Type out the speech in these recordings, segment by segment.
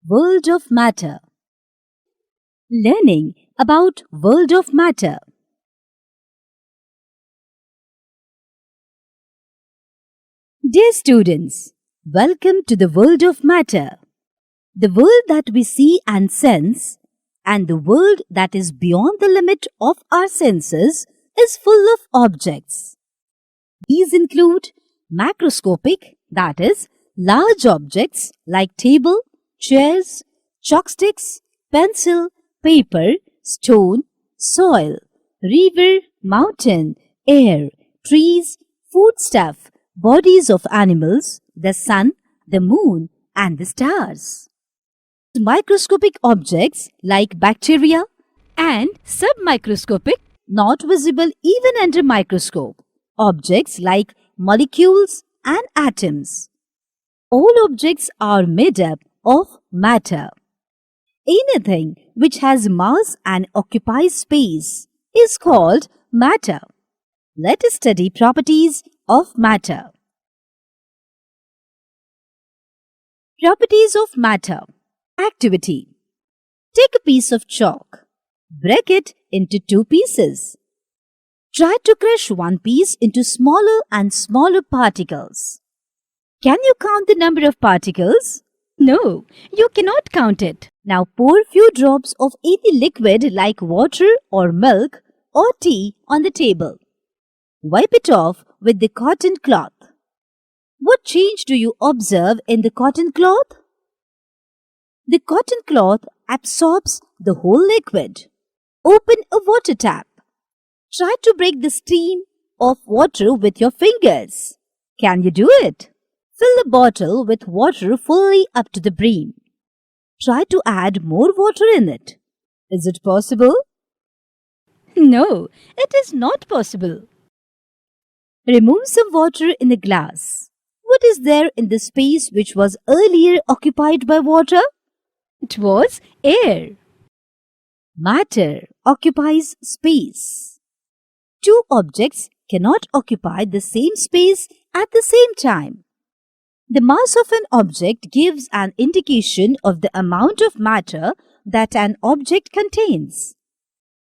World of Matter. Learning about World of Matter. Dear students, welcome to the World of Matter. The world that we see and sense, and the world that is beyond the limit of our senses, is full of objects. These include macroscopic, that is, large objects like table, chairs, chalksticks, pencil, paper, stone, soil, river, mountain, air, trees, foodstuff, bodies of animals, the sun, the moon, and the stars. Microscopic objects like bacteria and submicroscopic, not visible even under microscope, objects like molecules and atoms. All objects are made up of matter. Anything which has mass and occupies space is called matter. Let us study properties of matter. Properties of matter. Activity. Take a piece of chalk. Break it into two pieces. Try to crush one piece into smaller and smaller particles. Can you count the number of particles? No, you cannot count it. Now pour few drops of any liquid like water or milk or tea on the table. Wipe it off with the cotton cloth. What change do you observe in the cotton cloth? The cotton cloth absorbs the whole liquid. Open a water tap. Try to break the stream of water with your fingers. Can you do it? Fill the bottle with water fully up to the brim. Try to add more water in it. Is it possible? No, it is not possible. Remove some water in the glass. What is there in the space which was earlier occupied by water? It was air. Matter occupies space. Two objects cannot occupy the same space at the same time. The mass of an object gives an indication of the amount of matter that an object contains.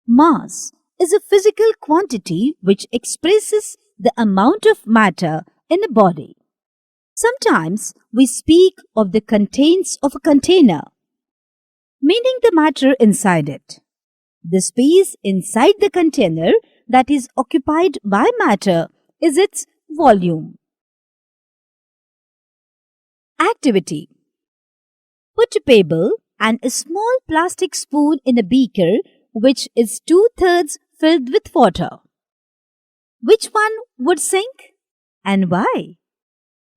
Mass is a physical quantity which expresses the amount of matter in a body. Sometimes we speak of the contents of a container, meaning the matter inside it. The space inside the container that is occupied by matter is its volume. Activity. Put a pebble and a small plastic spoon in a beaker which is 2/3 filled with water. Which one would sink and why?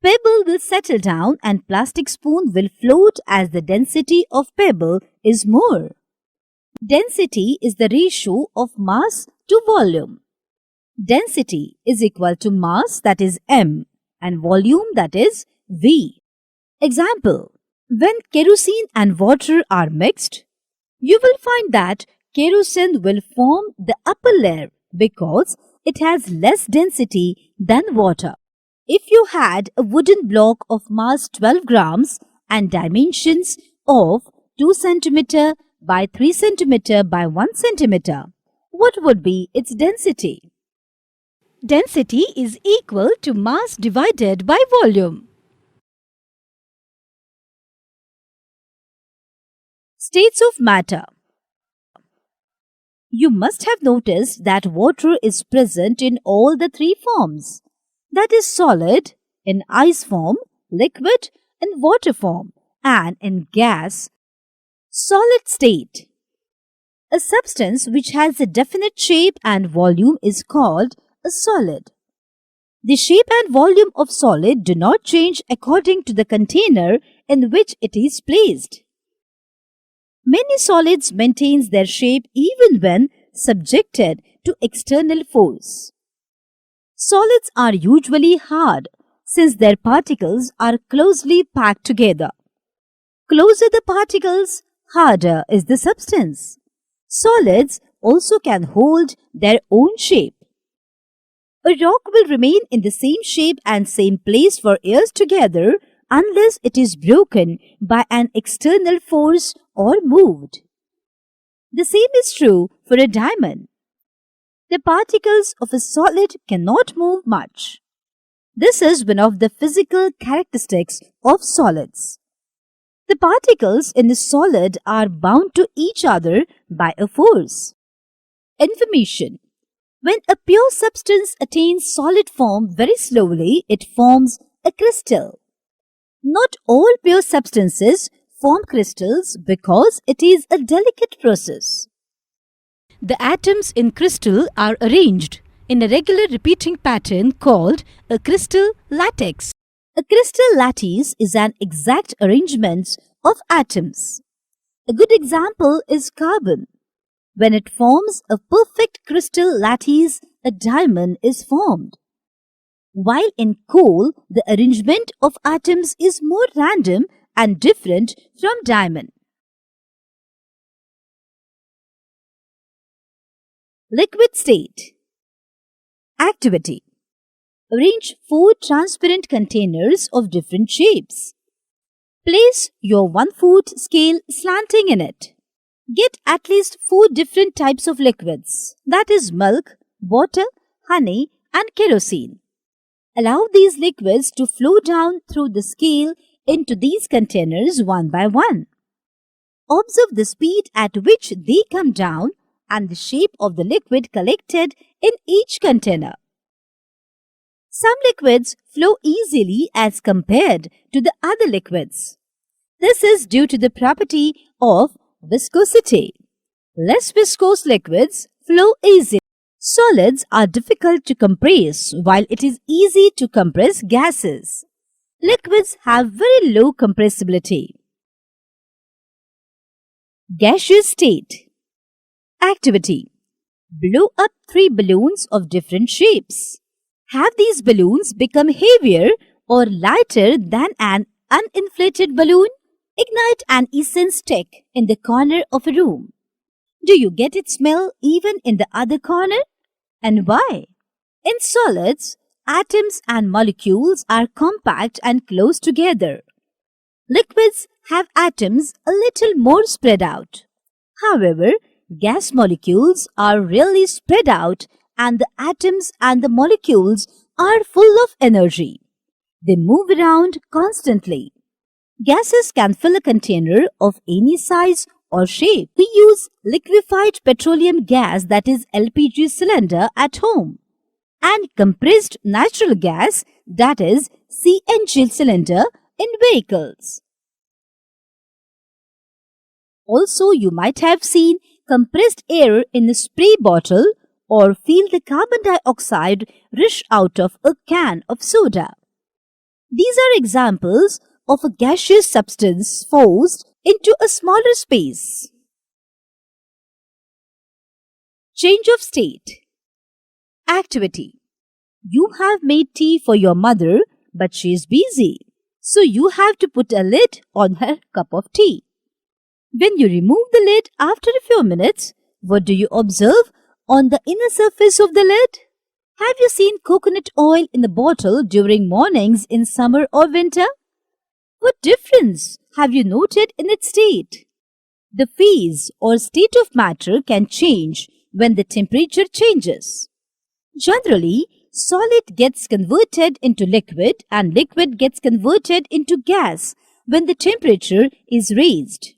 Pebble will settle down and plastic spoon will float as the density of pebble is more. Density is the ratio of mass to volume. Density is equal to mass, that is m, and volume, that is v. Example, when kerosene and water are mixed, you will find that kerosene will form the upper layer because it has less density than water. If you had a wooden block of mass 12 grams and dimensions of 2 cm by 3 cm by 1 cm, what would be its density? Density is equal to mass divided by volume. States of matter. You must have noticed that water is present in all the three forms. That is solid, in ice form, liquid, in water form, and in gas, solid state. A substance which has a definite shape and volume is called a solid. The shape and volume of solid do not change according to the container in which it is placed. Many solids maintain their shape even when subjected to external force. Solids are usually hard since their particles are closely packed together. Closer the particles, harder is the substance. Solids also can hold their own shape. A rock will remain in the same shape and same place for years together unless it is broken by an external force or moved. The same is true for a diamond. The particles of a solid cannot move much. This is one of the physical characteristics of solids. The particles in a solid are bound to each other by a force. Information. When a pure substance attains solid form very slowly, it forms a crystal. Not all pure substances form crystals because it is a delicate process. The atoms in crystal are arranged in a regular repeating pattern called a crystal lattice. A crystal lattice is an exact arrangement of atoms. A good example is carbon. When it forms a perfect crystal lattice, a diamond is formed. While in coal, the arrangement of atoms is more random and different from diamond. Liquid state. Activity. Arrange 4 transparent containers of different shapes. Place your 1-foot scale slanting in it. Get at least 4 different types of liquids, that is milk, water, honey and kerosene. Allow these liquids to flow down through the scale into these containers one by one. Observe the speed at which they come down and the shape of the liquid collected in each container. Some liquids flow easily as compared to the other liquids. This is due to the property of viscosity. Less viscose liquids flow easily. Solids are difficult to compress while it is easy to compress gases. Liquids have very low compressibility. Gaseous state. Activity. Blow up 3 balloons of different shapes. Have these balloons become heavier or lighter than an uninflated balloon? Ignite an incense stick in the corner of a room. Do you get its smell even in the other corner? And why? In solids, atoms and molecules are compact and close together. Liquids have atoms a little more spread out. However, gas molecules are really spread out and the atoms and the molecules are full of energy. They move around constantly. Gases can fill a container of any size or shape. We use liquefied petroleum gas, that is LPG cylinder, at home and compressed natural gas, that is CNG cylinder, in vehicles. Also, you might have seen compressed air in a spray bottle or feel the carbon dioxide rush out of a can of soda. These are examples of a gaseous substance forced into a smaller space. Change of state. Activity. You have made tea for your mother, but she is busy, so you have to put a lid on her cup of tea. When you remove the lid after a few minutes, what do you observe on the inner surface of the lid? Have you seen coconut oil in the bottle during mornings in summer or winter? What difference have you noted in its state? The phase or state of matter can change when the temperature changes. Generally, solid gets converted into liquid and liquid gets converted into gas when the temperature is raised.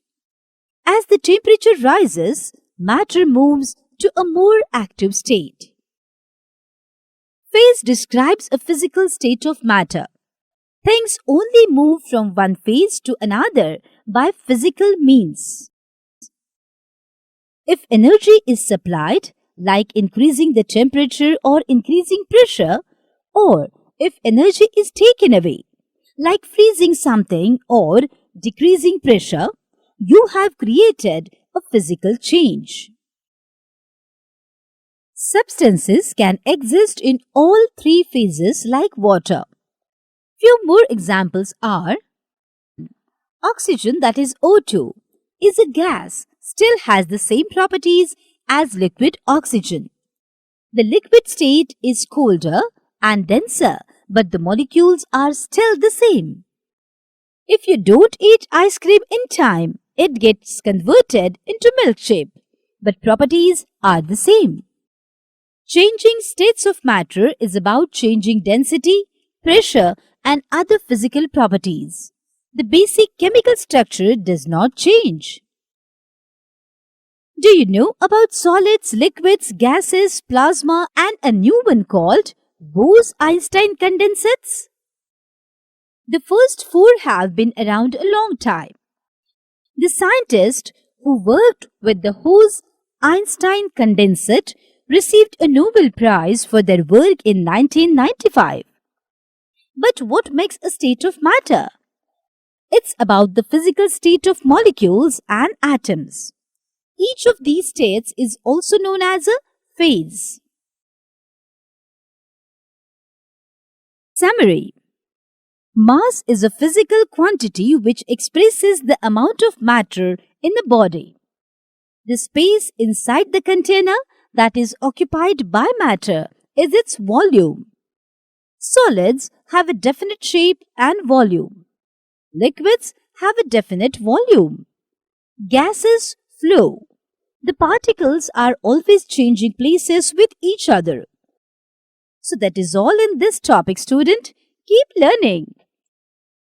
As the temperature rises, matter moves to a more active state. Phase describes a physical state of matter. Things only move from one phase to another by physical means. If energy is supplied, like increasing the temperature or increasing pressure, or if energy is taken away, like freezing something or decreasing pressure, you have created a physical change. Substances can exist in all 3 phases like water. Few more examples are: oxygen, that is O2, is a gas, still has the same properties as liquid oxygen. The liquid state is colder and denser, but the molecules are still the same. If you don't eat ice cream in time, it gets converted into milk shape, but properties are the same. Changing states of matter is about changing density, pressure, and other physical properties. The basic chemical structure does not change. Do you know about solids, liquids, gases, plasma, and a new one called Bose-Einstein condensates? The first four have been around a long time. The scientists who worked with the Bose-Einstein condensate received a Nobel Prize for their work in 1995. But what makes a state of matter? It's about the physical state of molecules and atoms. Each of these states is also known as a phase. Summary. Mass is a physical quantity which expresses the amount of matter in the body. The space inside the container that is occupied by matter is its volume. Solids have a definite shape and volume. Liquids have a definite volume. Gases flow. The particles are always changing places with each other. So that is all in this topic, student. Keep learning.